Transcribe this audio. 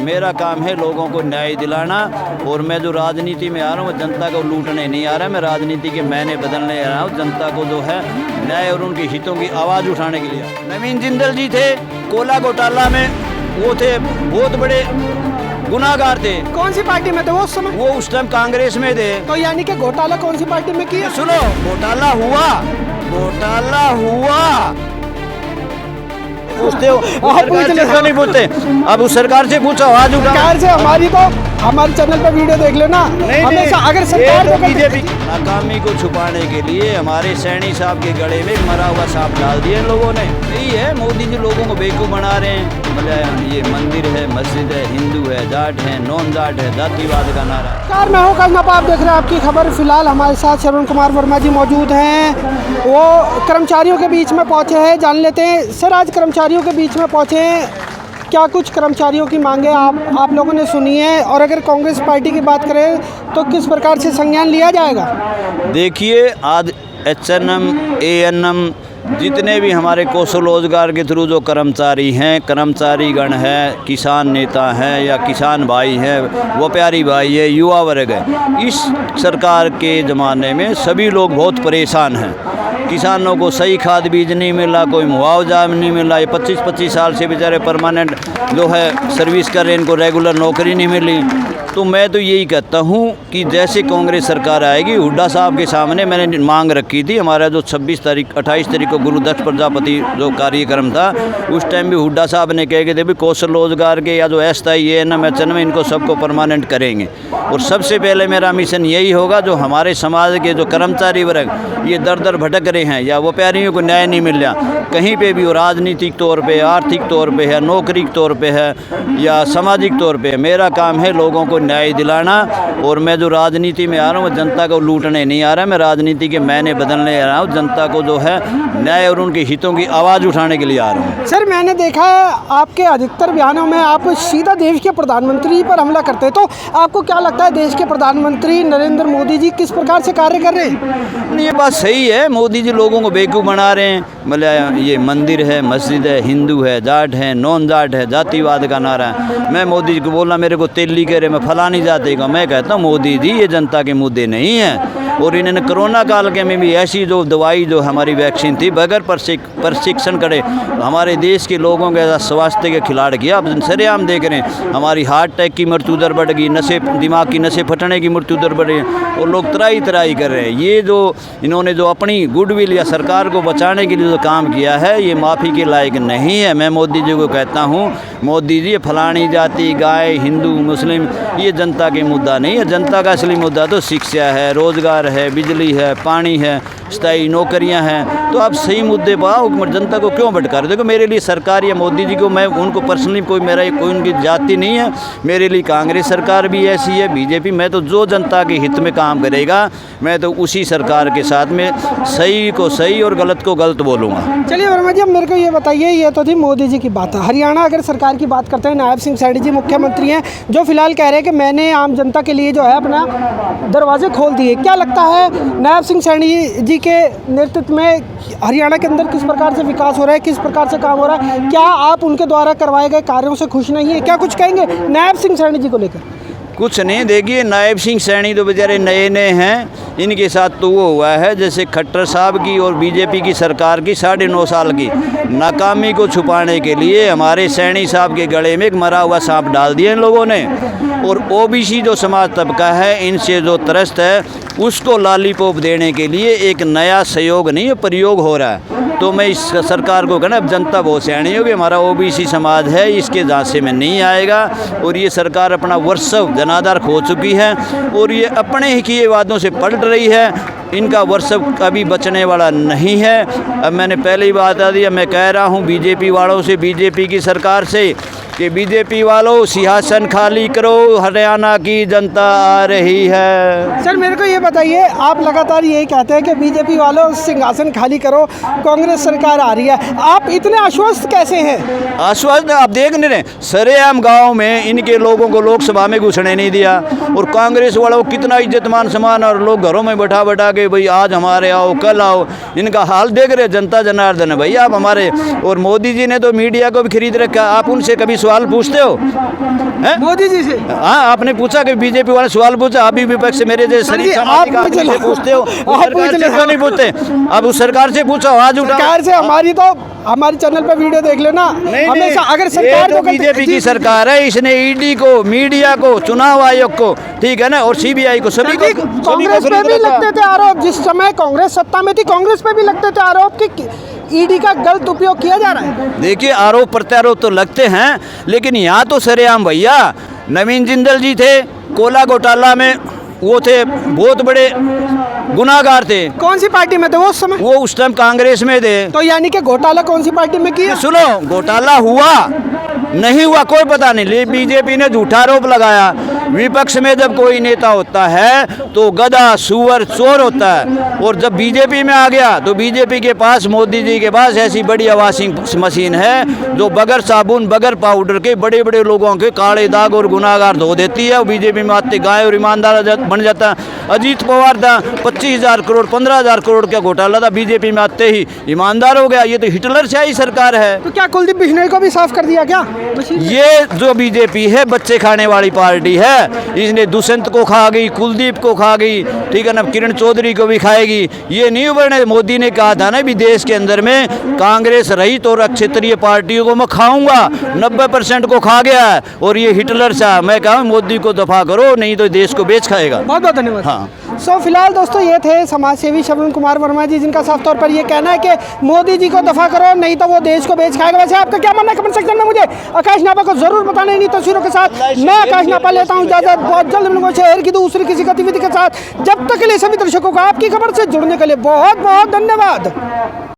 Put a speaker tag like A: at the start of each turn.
A: मेरा काम है लोगों को न्याय दिलाना। और मैं जो राजनीति में आ रहा हूँ जनता को लूटने नहीं आ रहा, मैं राजनीति के मैंने बदलने आ रहा हूँ। जनता को जो है न्याय और उनके हितों की आवाज़ उठाने के लिए। नवीन जिंदल जी थे कोला घोटाला में, वो थे बहुत बड़े गुनाहगार थे।
B: कौन सी पार्टी में थे वो उस समय?
A: वो उस टाइम कांग्रेस में थे।
B: तो यानी कि घोटाला कौन सी पार्टी में किया?
A: सुनो, घोटाला हुआ, घोटाला हुआ। पूछते हो नहीं पूछते? अब उस सरकार से पूछो, आवाज उठा।
B: सरकार से हमारी तो हमारे चैनल पर वीडियो देख लेना। हमेशा अगर सरकार को
A: बीजेपी नाकामी को छुपाने के लिए हमारे सैनी साहब के गले में मरा हुआ सांप डाल दिए लोगों ने। यही है, मोदी जी लोगों को बेवकूफ बना रहे हैं। मतलब ये मंदिर है, मस्जिद है, हिंदू है, जाट है, नॉन जाट है, जातिवाद का नारा।
B: कार मैं हूँ कल आप देख रहे हैं आपकी खबर। फिलहाल हमारे साथ श्रवण कुमार वर्मा जी मौजूद हैं। वो कर्मचारियों के बीच में पहुँचे हैं, जान लेते हैं। सर, आज कर्मचारियों के बीच में पहुँचे हैं, क्या कुछ कर्मचारियों की मांगे आप लोगों ने सुनी है? और अगर कांग्रेस पार्टी की बात करें तो किस प्रकार से संज्ञान लिया जाएगा?
A: देखिए, आज HNM, ANM जितने भी हमारे कौशल रोजगार के थ्रू जो कर्मचारी हैं, कर्मचारीगण है, किसान नेता हैं या किसान भाई हैं, व्यापारी भाई है, युवा वर्ग है, इस सरकार के ज़माने में सभी लोग बहुत परेशान हैं। किसानों को सही खाद बीज नहीं मिला, कोई मुआवजा नहीं मिला। ये 25-25 साल से बेचारे परमानेंट जो है सर्विस कर रहे हैं, इनको रेगुलर नौकरी नहीं मिली। तो मैं तो यही कहता हूँ कि जैसे कांग्रेस सरकार आएगी, हुड्डा साहब के सामने मैंने मांग रखी थी। हमारा जो 28 तारीख को गुरुदत्त प्रजापति जो कार्यक्रम था, उस टाइम भी हुड्डा साहब ने कह गए थे भी कौशल रोजगार के या जो SI ANM HNM इनको सबको परमानेंट करेंगे। और सबसे पहले मेरा मिशन यही होगा, जो हमारे समाज के जो कर्मचारी वर्ग ये दर दर भटक रहे हैं या व्यापारियों को न्याय नहीं मिल रहा कहीं पे भी, वो राजनीतिक तौर पे, आर्थिक तौर पे है, नौकरी के तौर पे है या सामाजिक तौर पे, मेरा काम है लोगों को न्याय दिलाना। और मैं जो राजनीति में आ रहा हूँ जनता को लूटने नहीं आ रहा, मैं राजनीति के मैंने बदलने आ रहा हूँ। जनता को जो है न्याय और उनके हितों की आवाज़ उठाने के लिए आ रहा हूँ।
B: सर, मैंने देखा है आपके अधिकतर बयानों में आप सीधा देश के प्रधानमंत्री पर हमला करते हैं, तो आपको क्या लगता है देश के प्रधानमंत्री नरेंद्र मोदी जी किस प्रकार से कार्य कर रहे हैं?
A: ये बात सही है, मोदी जी लोगों को बेवकूफ़ बना रहे हैं। मतलब ये मंदिर है, मस्जिद है, हिंदू है, जाट है, नॉन जाट है, जातिवाद का नारा है। मैं मोदी जी को बोलना मेरे को तेली कह रहे, मैं फलानी जाति का। मैं कहता हूँ मोदी जी ये जनता के मुद्दे नहीं हैं। और इन्होंने कोरोना काल के में भी ऐसी जो दवाई जो हमारी वैक्सीन थी बगैर प्रशिक्षण करे हमारे देश के लोगों के स्वास्थ्य के खिलाड़ किया। अब सरेआम देख रहे हैं, हमारी हार्ट अटैक की मृत्यु दर बढ़ गई, दिमाग की नसें फटने की मृत्यु दर बढ़ गई और लोग तराई कर रहे हैं। ये जो इन्होंने जो अपनी गुडविल या सरकार को बचाने के लिए जो काम किया है, ये माफ़ी के लायक नहीं है। मैं मोदी जी को कहता हूँ, मोदी जी फलानी जाति, गाय, हिंदू, मुस्लिम ये जनता के मुद्दा नहीं है। जनता का असली मुद्दा तो शिक्षा है, रोजगार है, बिजली है, पानी है, स्थायी नौकरियां हैं। तो आप सही मुद्दे पर आओ, जनता को क्यों भटका रहे? देखो, मेरे लिए सरकार या मोदी जी को मैं उनको पर्सनली कोई उनकी जाति नहीं है। मेरे लिए कांग्रेस सरकार भी ऐसी है, बीजेपी। मैं तो जो जनता के हित में काम करेगा मैं तो उसी सरकार के साथ में सही को सही और गलत को गलत बोलूँगा।
B: चलिए वर्मा जी, अब मेरे को ये बताइए, ये तो थी मोदी जी की बात। हरियाणा अगर सरकार की बात करते हैं, नायब सिंह सैनी जी मुख्यमंत्री हैं, जो फिलहाल कह रहे हैं कि मैंने आम जनता के लिए जो है अपना दरवाजे खोल दिए। क्या लगता है नायब सिंह सैनी जी के नेतृत्व में हरियाणा के अंदर किस प्रकार से विकास हो रहा है, किस प्रकार से काम हो रहा है? क्या आप उनके द्वारा करवाए गए कार्यों से खुश नहीं है? क्या कुछ कहेंगे नायब सिंह सैनी जी को लेकर?
A: कुछ नहीं, देखिए नायब सिंह सैनी तो बेचारे नए हैं। इनके साथ तो वो हुआ है जैसे खट्टर साहब की और बीजेपी की सरकार की 9.5 साल की नाकामी को छुपाने के लिए हमारे सैनी साहब के गले में एक मरा हुआ सांप डाल दिया इन लोगों ने। और OBC जो समाज तबका है, इनसे जो त्रस्त है, उसको लॉलीपॉप देने के लिए एक नया सहयोग नहीं प्रयोग हो रहा है। तो मैं इस सरकार को कहना, अब जनता बहुत सियानी होगी, हमारा OBC समाज है, इसके झांसे में नहीं आएगा। और ये सरकार अपना वर्चस्व जनाधार खो चुकी है और ये अपने ही किए वादों से पलट रही है। इनका वर्चस्व कभी बचने वाला नहीं है। अब मैंने पहले ही बता दिया, मैं कह रहा हूँ बीजेपी वालों से, बीजेपी की सरकार से कि बीजेपी वालों सिंहासन खाली करो, हरियाणा की जनता आ रही है।
B: सर, मेरे को ये बताइए, आप लगातार यही कहते हैं कि बीजेपी वालों सिंहासन खाली करो, कांग्रेस सरकार आ रही है, आप इतने आश्वस्त कैसे हैं?
A: आश्वस्त आप देख नहीं रहे, सरेआम गांव में इनके लोगों को लोकसभा में घुसने नहीं दिया। और कांग्रेस वालों को कितना इज्जत मान सम्मान, और लोग घरों में बैठा के भाई आज हमारे आओ, कल आओ। इनका हाल देख रहे जनता जनार्दन है भाई आप हमारे। और मोदी जी ने तो मीडिया को भी खरीद रखा, आप उनसे कभी सवाल पूछते हो हैं?
B: मोदी जी से
A: हाँ, आपने पूछा कि बीजेपी वाले सवाल पूछा, अभी विपक्ष से मेरे जैसे
B: सर जी,
A: शरीफ
B: आप
A: समाज के
B: पूछ
A: आदमी
B: लो।
A: से पूछते हो,
B: आप
A: सरकार
B: पूछ
A: से
B: लो।
A: क्यों नहीं पूछते? अब उस सरकार से पूछो, आज उठाओ।
B: सरकार से हमारी चैनल पे वीडियो देख लेना।
A: नहीं,
B: हमेशा
A: नहीं,
B: अगर
A: ये
B: सरकार
A: तो
B: को
A: बीजेपी की सरकार है, इसने ईडी को, मीडिया को, चुनाव आयोग को, ठीक है ना, और सीबीआई को, सभी को
B: कांग्रेस पे भी
A: खरीद रखा।
B: लगते थे आरोप, जिस समय कांग्रेस सत्ता में थी कांग्रेस पे भी लगते थे आरोप कि ईडी का गलत उपयोग किया जा रहा है।
A: देखिए, आरोप प्रत्यारोप तो लगते हैं, लेकिन यहाँ तो सरेआम भैया, नवीन जिंदल जी थे, कोला घोटाला में वो थे, बहुत बड़े गुनाहगार थे।
B: कौन सी पार्टी में थे वो उस समय?
A: वो उस टाइम कांग्रेस में थे।
B: तो यानी कि घोटाला कौन सी पार्टी में किया?
A: सुनो, घोटाला हुआ नहीं हुआ कोई पता नहीं, लेकिन बीजेपी ने झूठा आरोप लगाया। विपक्ष में जब कोई नेता होता है तो गधा, सुअर, चोर होता है, और जब बीजेपी में आ गया तो बीजेपी के पास, मोदी जी के पास ऐसी बड़ी वॉशिंग मशीन है जो बगैर साबुन, बगैर पाउडर के बड़े बड़े लोगों के काले दाग और गुनाहगार धो देती है। और बीजेपी में आते गाय और ईमानदार बन जाता है। अजीत पवार था, 25,000 करोड़ 15,000 करोड़ का घोटाला था, बीजेपी में आते ही ईमानदार हो गया। ये तो हिटलर शाही सरकार है।
B: तो क्या कुलदीप बिश्नोई को भी साफ कर दिया क्या?
A: ये जो बीजेपी है बच्चे खाने वाली पार्टी है। इसने दुष्यंत को खा गई, कुलदीप को खा गई, ठीक है ना, किरण चौधरी को भी खाएगी। ये नहीं उभरने। मोदी ने कहा था ना भी देश के अंदर में कांग्रेस रहित और क्षेत्रीय पार्टियों को मैं खाऊंगा, 90% को खा गया है। और ये हिटलर सा, मैं कहा मोदी को दफा करो, नहीं तो देश को बेच खाएगा।
B: बहुत बहुत धन्यवाद।
A: हाँ।
B: सो फिलहाल दोस्तों ये थे समाज सेवी श्रवण कुमार वर्मा जी, जिनका साफ तौर पर ये कहना है कि मोदी जी को दफा करो, नहीं तो वो देश को बेच खाएगा। वैसे आपका क्या मानना है कमेंट सेक्शन में मुझे आकाश नापा को जरूर बताना। इन्हीं तस्वीरों के साथ मैं आकाश नापा लेता हूँ इजाजत। बहुत जल्द मिलूंगा शहर की दूसरी किसी गतिविधि के साथ। जब तक के लिए सभी दर्शकों को आपकी खबर से जुड़ने के लिए बहुत बहुत धन्यवाद।